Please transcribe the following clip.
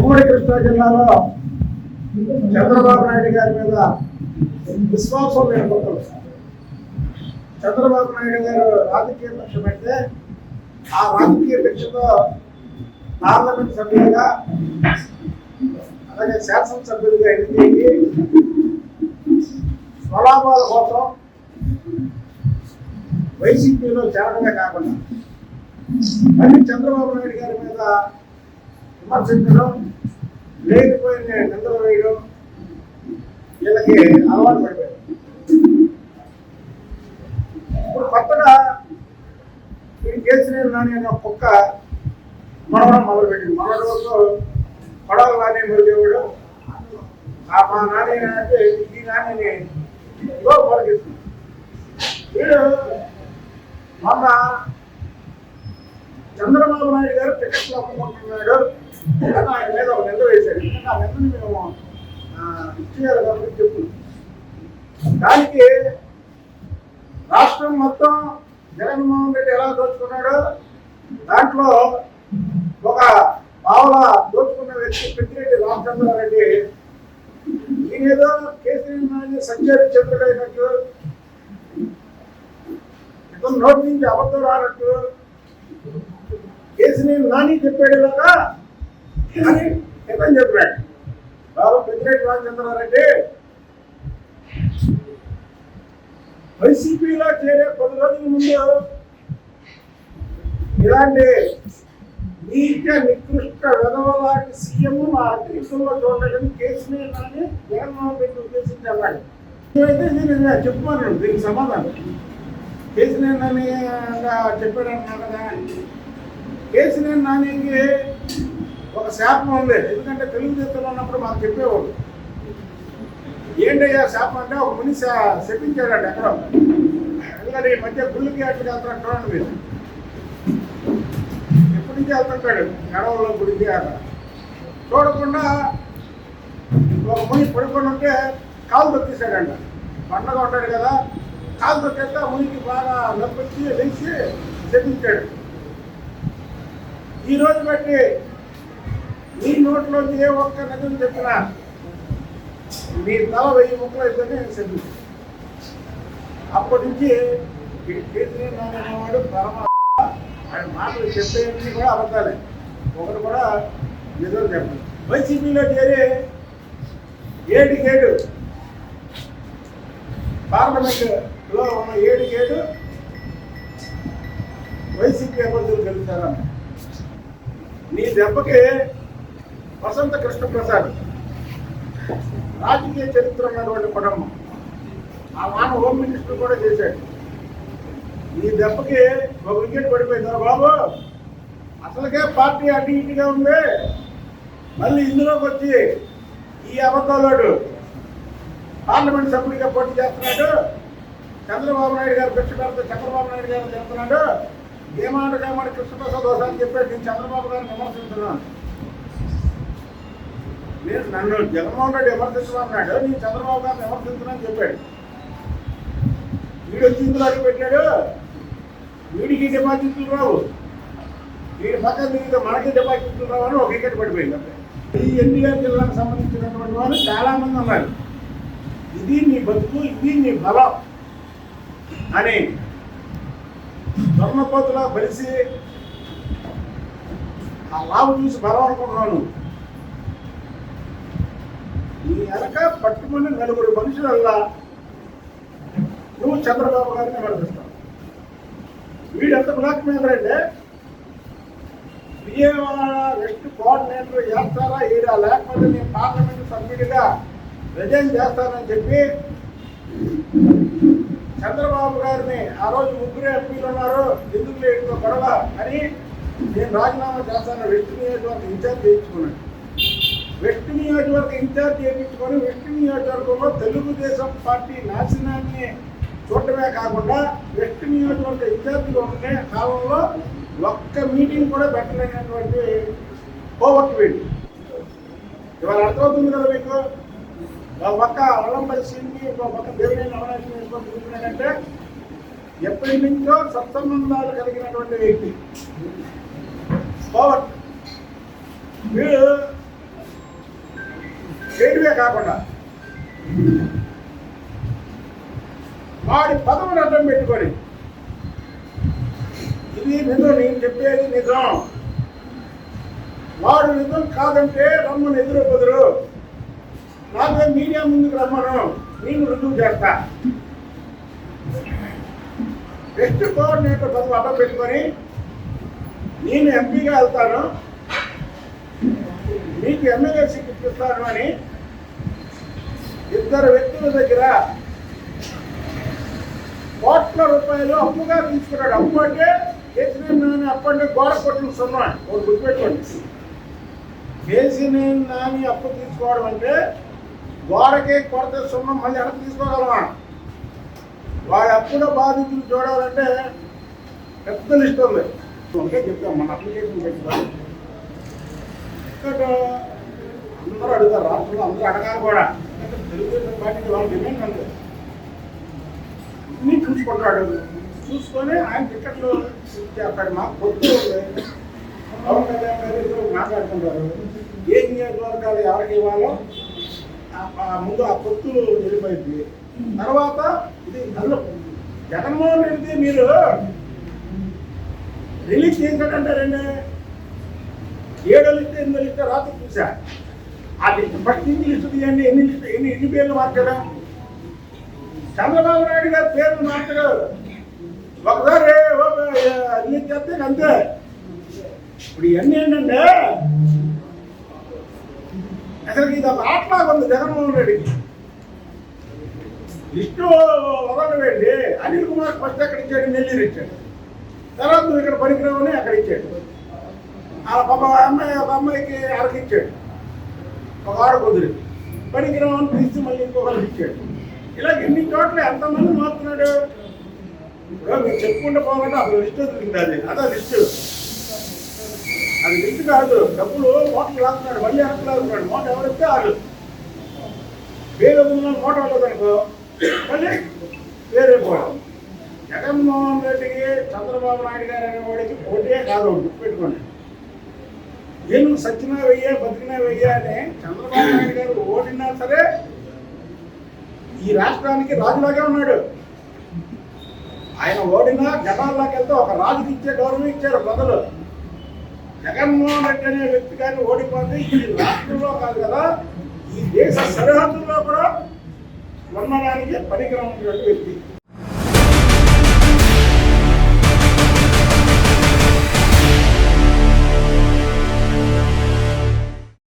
ఉమ్మడి కృష్ణా జిల్లాలో చంద్రబాబు నాయుడు గారి మీద విశ్వాసం ఏర్పడుతుంది. చంద్రబాబు నాయుడు గారు రాజకీయ పక్షం అయితే ఆ రాజకీయ పక్షంలో పార్లమెంట్ సభ్యులుగా అలాగే శాసనసభ్యులుగా ఎన్నికయ్యి స్వలాభాల కోసం వైసీపీలో చేరడమే కాకుండా మళ్ళీ చంద్రబాబు నాయుడు గారి మీద విమర్శించడం, లేనిపోయిన నిందలు వేయడం వీళ్ళకి అలవాటు పడిపోయారు. ఇప్పుడు కొత్తగా ఈ కేసీఆర్ నాని అనే కుక్క మనవడం మొదలుపెట్టింది. మొదటి వరకు పడవలు నాని మురిగేవాడు. మా నాని అంటే ఈ నానిని పొలగిస్తుంది. వీడు మొన్న చంద్రబాబు నాయుడు గారు టికెట్లు అమ్ముకుంటున్నాడు అని ఆయన మీద ఒక నింద వేశాడు. ఎందుకంటే ఆ నిందని మేము ఇచ్చేయాలి కాబట్టి చెప్తున్నాం. దానికి రాష్ట్రం మొత్తం జగన్మోహన్ రెడ్డి ఎలా దోచుకున్నాడో దాంట్లో ఒక పావుల దోచుకున్న వ్యక్తి పెద్దిరెడ్డి రామచంద్రారెడ్డి ఈయనేదో కేసీఆర్ సంచారి చంద్రుడైనట్టు, ఇతను నోటి నుంచి అబద్ధం రానట్టు కేసీఆర్ నాని చెప్పేలాగా అని ఇతను చెప్పాడు. బాబు పెద్దిరెడ్డి రామచంద్రారెడ్డి వైసీపీలో చేరే 10 రోజుల ముందు ఇలాంటి నీచ నికృష్ట విధవలాంటి సీఎం మా దేశంలో చూడలేదని కేసీఆర్ నాని జగన్మోహన్ రెడ్డి ఉద్దేశించి అన్నాడు. అయితే నేను చెప్పుకున్నాను దీనికి సమాధానం. కేసీఆర్ నాని చెప్పాడన్నా కదా, కేసీఆర్ నానికి ఒక శాపం ఉంది. ఎందుకంటే తెలుగుదేశంలో ఉన్నప్పుడు మాకు చెప్పేవాడు. ఏంటయ్యా శాపం అంటే ఒక ముని శపించాడు ఎక్కడో. ఎందుకంటే ఈ మధ్య గుళ్ళకి అట్లా వెళ్తాడు చూడండి మీరు. ఎప్పటి నుంచి వెళ్తుంటాడు గడవలో గుడికి అక్కడ చూడకుండా ఒక ముని పడుకొని ఉంటే కాలు తొక్కేశాడంట. పండగ ఉంటాడు కదా, కాలు తొక్కేస్తే ఆ మునికి బాగా నొప్పి లేచి శపించాడు. ఈ రోజు బట్టి నీ నోట్లోంచి ఏ ఒక్క నిజం చెప్పినా నీ తల 1000 ముక్కలు అయితేనే శపించాడు. అప్పటి నుంచి కేసీఆర్ నానేవాడు పరమ ఆయన మాటలు చెప్పేవన్నీ కూడా అబద్ధాలే, ఒకటి కూడా నిజం చెప్పాలి. వైసీపీలో చేరి 7 పార్లమెంటులో ఉన్న 7 వైసీపీ అభ్యర్థులు గెలుస్తారన్న నీ దెబ్బకి వసంత కృష్ణప్రసాద్ రాజకీయ చరిత్ర ఉన్నటువంటి కుటుంబం, ఆ నాన్న హోమ్ మినిస్టర్ కూడా చేశాడు. ఈ దెబ్బకి ఒక వికెట్ పడిపోయింది. బాబు అసలుకే పార్టీ అటు ఇటుగా ఉంది, మళ్ళీ ఇందులోకి వచ్చి ఈ అబద్ధాలోడు పార్లమెంట్ సభ్యుడిగా పోటీ చేస్తున్నాడు. చంద్రబాబు నాయుడు గారు భిక్ష పెడితే చంద్రబాబు నాయుడు గారు చెప్తున్నాడు. ఏమాట కృష్ణప్రసాద్ ఒకసారి చెప్పాడు, నేను చంద్రబాబు గారిని విమర్శించున్నాను. నేను నన్ను జగన్మోహన్ రెడ్డి విమర్శించమన్నాడు, నేను చంద్రబాబు గారిని విమర్శించున్నాను చెప్పాడు. వీడు వచ్చి ఇందులో అడిగి పెట్టాడు. వీడికి డిపాజిట్లు రావు, వీడి పక్కన తిరిగితే మనకి డిపాజిట్లు రావు అని ఒక వికెట్ పడిపోయింది. ఈ ఎన్టీఆర్ జిల్లాకు సంబంధించినటువంటి వాళ్ళు చాలామంది ఉన్నారు. ఇది నీ బతుకు, ఇది నీ బలం అని దొన్నపోతులా బలిసి ఆ లాభం చూసి బలం అనుకుంటున్నాను. నీ వెనక పట్టుకుని 4 మనుషులల్లా నువ్వు చంద్రబాబు గారిని విమర్శిస్తావు. వీడు ఎంత బ్లాక్ మెయిలర్ అంటే విజయవాడ వెస్ట్ కోఆర్డినేటర్ చేస్తారా ఈడా, లేకపోతే నేను పార్లమెంటు సభ్యుడిగా రిజైన్ చేస్తానని చెప్పి చంద్రబాబు గారిని ఆ రోజు 3 ఎంపీలు ఉన్నారు, ఎందుకు లేదు గొడవ అని నేను రాజీనామా చేస్తాను వెస్ట్ నియోజకవర్గ ఇన్ఛార్జ్ చేయించుకున్నాను. వెస్ట్ నియోజకవర్గ ఇన్ఛార్జ్ చేయించుకొని వెస్ట్ నియోజకవర్గంలో తెలుగుదేశం పార్టీ నాశనాన్ని చూడటమే కాకుండా వెస్ట్ నియోజకవర్గ ఇన్ఛార్జిగా ఉండే కాలంలో ఒక్క మీటింగ్ కూడా పెట్టలేనటువంటి కోవట్ వీడు. ఇవాళ అర్థమవుతుంది కదా మీకు. ఒక పక్క అల్లంపల్లి సింగి, ఒక పక్క దేవినేని అవినాశం వేసుకొని తిరుగుతున్నాడంటే ఎప్పటి నుంచో సత్సంబంధాలు కలిగినటువంటి వ్యక్తి కోవట్. వీళ్ళు చేయడమే కాకుండా వాడి పదవిని అడ్డం పెట్టుకొని ఇది నిజం, నేను చెప్పేది నిజం, వాడు నిజం కాదంటే రమ్మని ఎదురు బదులు నాకే మీడియా ముందుకు రమ్మను, నేను రుజువు చేస్తా. బెస్ట్ కోఆర్డినేటర్ పదవి అడ్డం పెట్టుకొని నేను ఎంపీగా వెళ్తాను, మీకు ఎమ్మెల్యే సీట్ ఇప్పిస్తాను అని ఇద్దరు వ్యక్తుల దగ్గర కోట్ల రూపాయలు అప్పుగా తీసుకున్నాడు. అప్పు అంటే కేసీఆర్ అప్పు అంటే గోడ కొట్లు సున్నాడు. ఒకటి గుర్తుపెట్టుకోండి, కేసీఆర్ నాని అప్పు తీసుకోవడం అంటే గోడకే కొరత సున్నం మళ్ళీ వెనక్కి తీసుకోగలమా? వాడి అప్పుల బాధితులు చూడాలంటే పెద్ద లిస్ట్ ఉంది. ఓకే చెప్తాం, మన అప్లికేషన్ పెట్టుకోవాలి. ఇక్కడ అందరూ అడుగుతారు, రాష్ట్రంలో అందరూ అడగాలి కూడా. తెలుగుదేశం పార్టీకి వాళ్ళ డిమాండ్ ఉంది. అన్నీ చూసుకుంటాడు, చూసుకొని ఆయన టికెట్లు చేస్తాడు. మాకు పొత్తు ఉంది, పవన్ కళ్యాణ్ గారు మాట్లాడుకుంటారు. ఏ నియోజకవర్గాలు ఎవరికి ఇవ్వాలో ముందు ఆ పొత్తులు వెళ్ళిపోయింది. తర్వాత ఇది అందులో జగన్మోహన్ రెడ్డి మీరు రిలీజ్ చేశాడంటారండి. 7 లిస్టు 8 లిస్టు రాత్రి చూసా. ఆ లిస్టు ఫస్ట్ లిస్టు తీయండి, ఎన్ని పేర్లు మార్చడం. చంద్రబాబు నాయుడు గారి పేర్లు మార్చడు. ఒకసారి రిలీజ్ చేస్తే అంతే. ఇప్పుడు ఇవన్నీ ఏంటంటే అసలు ఇది ఒక ఆటలాగా ఉంది జగన్మోహన్ రెడ్డికి. లిస్టు వదలవేండి. అనిల్ కుమార్ ఫస్ట్ ఎక్కడ ఇచ్చాడు, నెల్లూరు ఇచ్చాడు. తర్వాత నువ్వు ఇక్కడ పనికిరావని అక్కడ ఇచ్చాడు. ఒక అమ్మాయికి అరకిచ్చాడు, ఒక ఆడ కుదిరి పనికిరావని పిలిచి మళ్ళీ ఇంకొకరికి ఇచ్చాడు. ఇలా ఎన్ని చోట్ల ఎంతమంది మారుతున్నాడు. ఇప్పుడు మీరు చెప్పుకుంటూ పోవాలంటే అసలు లిస్టు వదిలింది. అదే లిస్టు, అది లిస్టు కాదు. డబ్బులు మోటార్లు లాగుతున్నాడు, మళ్ళీ వెనక్కి లాగుతున్నాడు. మోటార్ ఎవరిస్తే వాళ్ళు వేరే మోటార్ ఉండదనుకో మళ్ళీ వేరే పోవడం. జగన్మోహన్ రెడ్డికి చంద్రబాబు నాయుడు గారు అనేవాడికి పోటీ కాదు, గుర్తుపెట్టుకోండి. నేను సచ్చినా వెయ్యా బతికినా వెయ్యా అని చంద్రబాబు నాయుడు గారు ఓడినా సరే ఈ రాష్ట్రానికి రాజులాగే ఉన్నాడు. ఆయన ఓడినా జనాల్లోకి వెళ్తే ఒక రాజుకి ఇచ్చే గౌరవం ఇచ్చారు ప్రజలు. జగన్మోహన్ రెడ్డి అనే వ్యక్తి కానీ ఓడిపోతే ఈ రాష్ట్రంలో కాదు కదా, ఈ దేశ సరిహద్దుల్లో కూడా ఉండడానికి పనికిరానటువంటి వ్యక్తి.